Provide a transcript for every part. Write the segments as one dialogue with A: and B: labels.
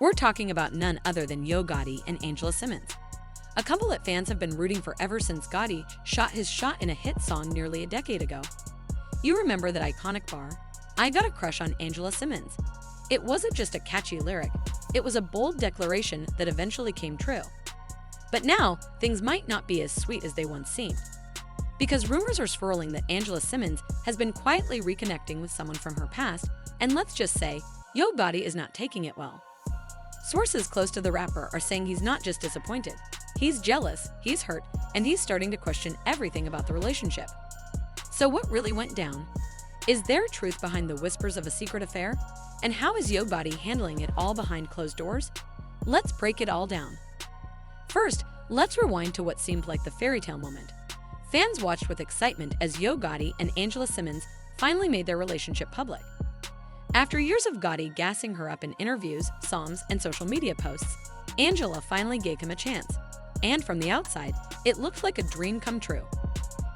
A: We're talking about none other than Yo Gotti and Angela Simmons, a couple that fans have been rooting for ever since Gotti shot his shot in a hit song nearly a decade ago. You remember that iconic bar, "I got a crush on Angela Simmons." It wasn't just a catchy lyric, it was a bold declaration that eventually came true. But now, things might not be as sweet as they once seemed, because rumors are swirling that Angela Simmons has been quietly reconnecting with someone from her past, and let's just say, Yo Gotti is not taking it well. Sources close to the rapper are saying he's not just disappointed, he's jealous, he's hurt, and he's starting to question everything about the relationship. So what really went down? Is there truth behind the whispers of a secret affair? And how is Yo Gotti handling it all behind closed doors? Let's break it all down. First, let's rewind to what seemed like the fairy tale moment. Fans watched with excitement as Yo Gotti and Angela Simmons finally made their relationship public. After years of Gotti gassing her up in interviews, songs, and social media posts, Angela finally gave him a chance. And from the outside, it looked like a dream come true.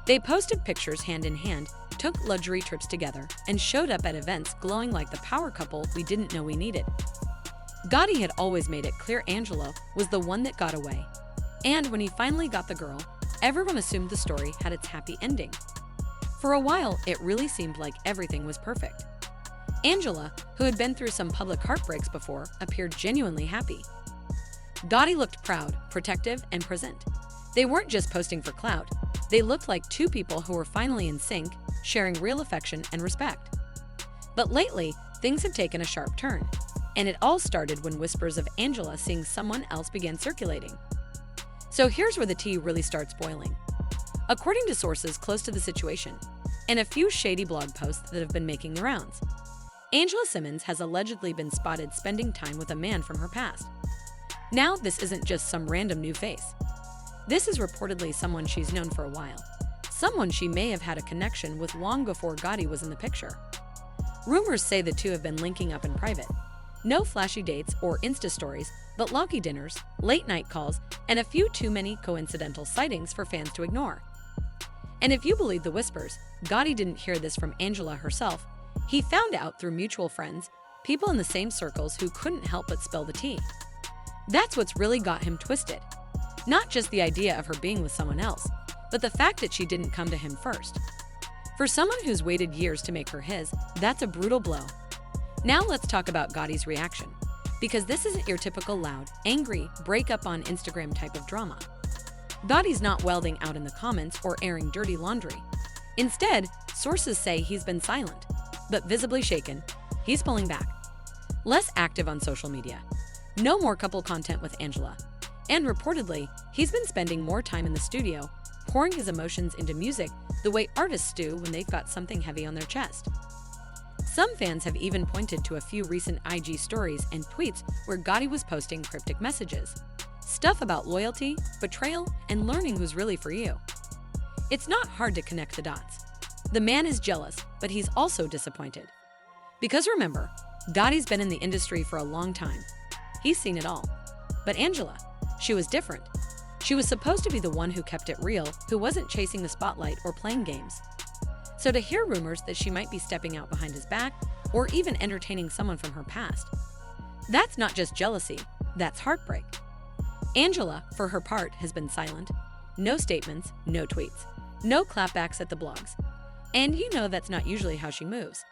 A: They posted pictures hand in hand, took luxury trips together, and showed up at events glowing like the power couple we didn't know we needed. Gotti had always made it clear Angela was the one that got away. And when he finally got the girl, everyone assumed the story had its happy ending. For a while, it really seemed like everything was perfect. Angela, who had been through some public heartbreaks before, appeared genuinely happy. Gotti looked proud, protective, and present. They weren't just posting for clout. They looked like two people who were finally in sync, sharing real affection and respect. But lately, things have taken a sharp turn, and it all started when whispers of Angela seeing someone else began circulating. So here's where the tea really starts boiling. According to sources close to the situation, and a few shady blog posts that have been making the rounds, Angela Simmons has allegedly been spotted spending time with a man from her past. Now, this isn't just some random new face. This is reportedly someone she's known for a while, someone she may have had a connection with long before Gotti was in the picture. Rumors say the two have been linking up in private. No flashy dates or Insta stories, but low-key dinners, late-night calls, and a few too many coincidental sightings for fans to ignore. And if you believe the whispers, Gotti didn't hear this from Angela herself. He found out through mutual friends, people in the same circles who couldn't help but spill the tea. That's what's really got him twisted. Not just the idea of her being with someone else, but the fact that she didn't come to him first. For someone who's waited years to make her his, that's a brutal blow. Now let's talk about Gotti's reaction, because this isn't your typical loud, angry, break-up on Instagram type of drama. Gotti's not welding out in the comments or airing dirty laundry. Instead, sources say he's been silent, but visibly shaken. He's pulling back. Less active on social media. No more couple content with Angela. And reportedly, he's been spending more time in the studio, pouring his emotions into music the way artists do when they've got something heavy on their chest. Some fans have even pointed to a few recent IG stories and tweets where Gotti was posting cryptic messages. Stuff about loyalty, betrayal, and learning who's really for you. It's not hard to connect the dots. The man is jealous, but he's also disappointed. Because remember, Gotti's been in the industry for a long time. He's seen it all. But Angela, she was different. She was supposed to be the one who kept it real, who wasn't chasing the spotlight or playing games. So to hear rumors that she might be stepping out behind his back or even entertaining someone from her past, that's not just jealousy, that's heartbreak. Angela, for her part, has been silent. No statements, no tweets, no clapbacks at the blogs. And you know that's not usually how she moves.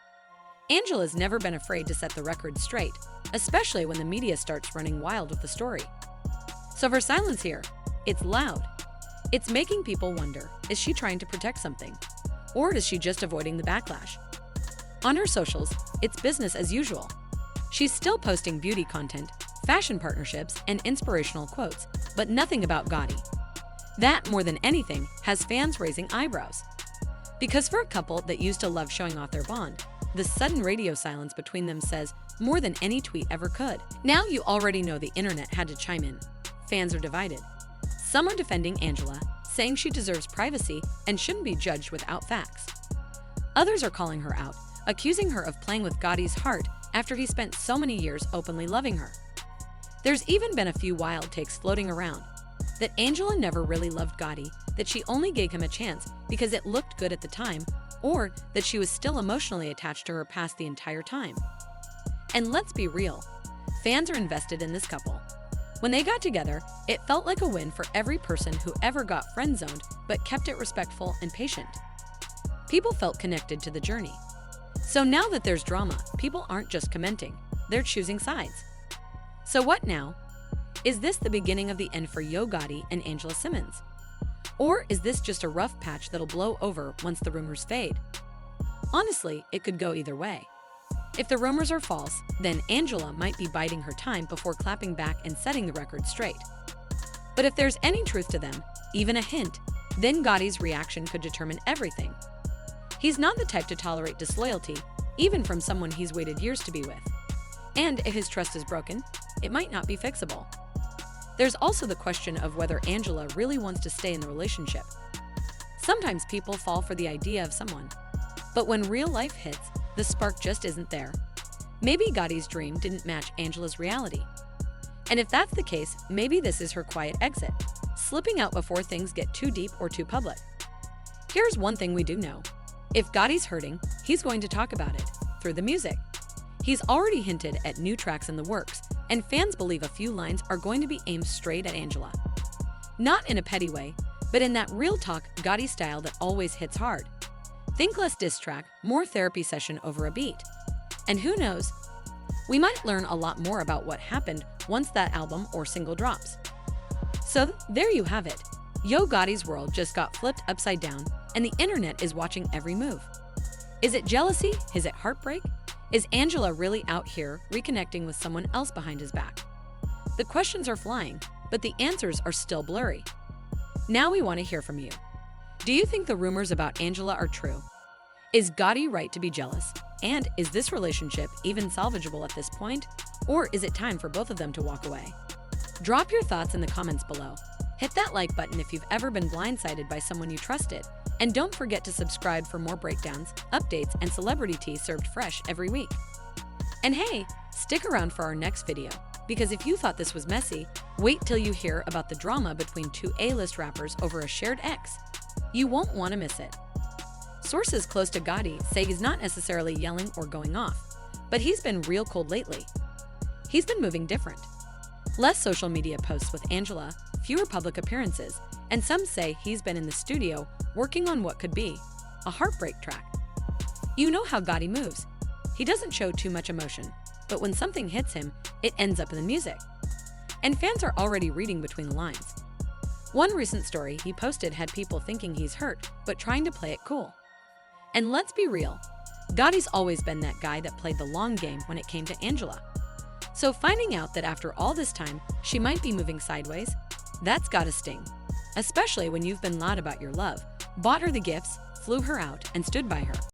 A: Angela's never been afraid to set the record straight, especially when the media starts running wild with the story. So for silence here, it's loud. It's making people wonder, is she trying to protect something? Or is she just avoiding the backlash? On her socials, it's business as usual. She's still posting beauty content, fashion partnerships, and inspirational quotes, but nothing about Gotti. That, more than anything, has fans raising eyebrows. Because for a couple that used to love showing off their bond, the sudden radio silence between them says more than any tweet ever could. Now you already know the internet had to chime in. Fans are divided. Some are defending Angela, saying she deserves privacy and shouldn't be judged without facts. Others are calling her out, accusing her of playing with Gotti's heart after he spent so many years openly loving her. There's even been a few wild takes floating around, that Angela never really loved Gotti, that she only gave him a chance because it looked good at the time, or that she was still emotionally attached to her past the entire time. And let's be real, Fans are invested in this couple. When they got together, it felt like a win for every person who ever got friend-zoned but kept it respectful and patient. People felt connected to the journey. So now that there's drama, people aren't just commenting, they're choosing sides. So what now? Is this the beginning of the end for Yo Gotti and Angela Simmons? Or is this just a rough patch that'll blow over once the rumors fade? Honestly, it could go either way. If the rumors are false, then Angela might be biding her time before clapping back and setting the record straight. But if there's any truth to them, even a hint, then Gotti's reaction could determine everything. He's not the type to tolerate disloyalty, even from someone he's waited years to be with. And if his trust is broken, it might not be fixable. There's also the question of whether Angela really wants to stay in the relationship. Sometimes people fall for the idea of someone, but when real life hits, the spark just isn't there. Maybe Gotti's dream didn't match Angela's reality. And if that's the case, maybe this is her quiet exit, slipping out before things get too deep or too public. Here's one thing we do know. If Gotti's hurting, he's going to talk about it, through the music. He's already hinted at new tracks in the works, and fans believe a few lines are going to be aimed straight at Angela. Not in a petty way, but in that real talk Gotti style that always hits hard. Think less diss track, more therapy session over a beat. And who knows? We might learn a lot more about what happened once that album or single drops. So there you have it. Yo Gotti's world just got flipped upside down, and the internet is watching every move. Is it jealousy? Is it heartbreak? Is Angela really out here reconnecting with someone else behind his back? The questions are flying, but the answers are still blurry. Now we want to hear from you. Do you think the rumors about Angela are true? Is Gotti right to be jealous? And is this relationship even salvageable at this point? Or is it time for both of them to walk away? Drop your thoughts in the comments below. Hit that like button if you've ever been blindsided by someone you trusted. And don't forget to subscribe for more breakdowns, updates, and celebrity tea served fresh every week. And hey, stick around for our next video, because if you thought this was messy, wait till you hear about the drama between two A-list rappers over a shared ex. You won't want to miss it. Sources close to Gotti say he's not necessarily yelling or going off, but he's been real cold lately. He's been moving different. Less social media posts with Angela, fewer public appearances, and some say he's been in the studio working on what could be a heartbreak track. You know how Gotti moves. He doesn't show too much emotion, but when something hits him, it ends up in the music. And fans are already reading between the lines. One recent story he posted had people thinking he's hurt, but trying to play it cool. And let's be real, Gotti's always been that guy that played the long game when it came to Angela. So finding out that after all this time, she might be moving sideways, that's gotta sting. Especially when you've been loud about your love, bought her the gifts, flew her out, and stood by her.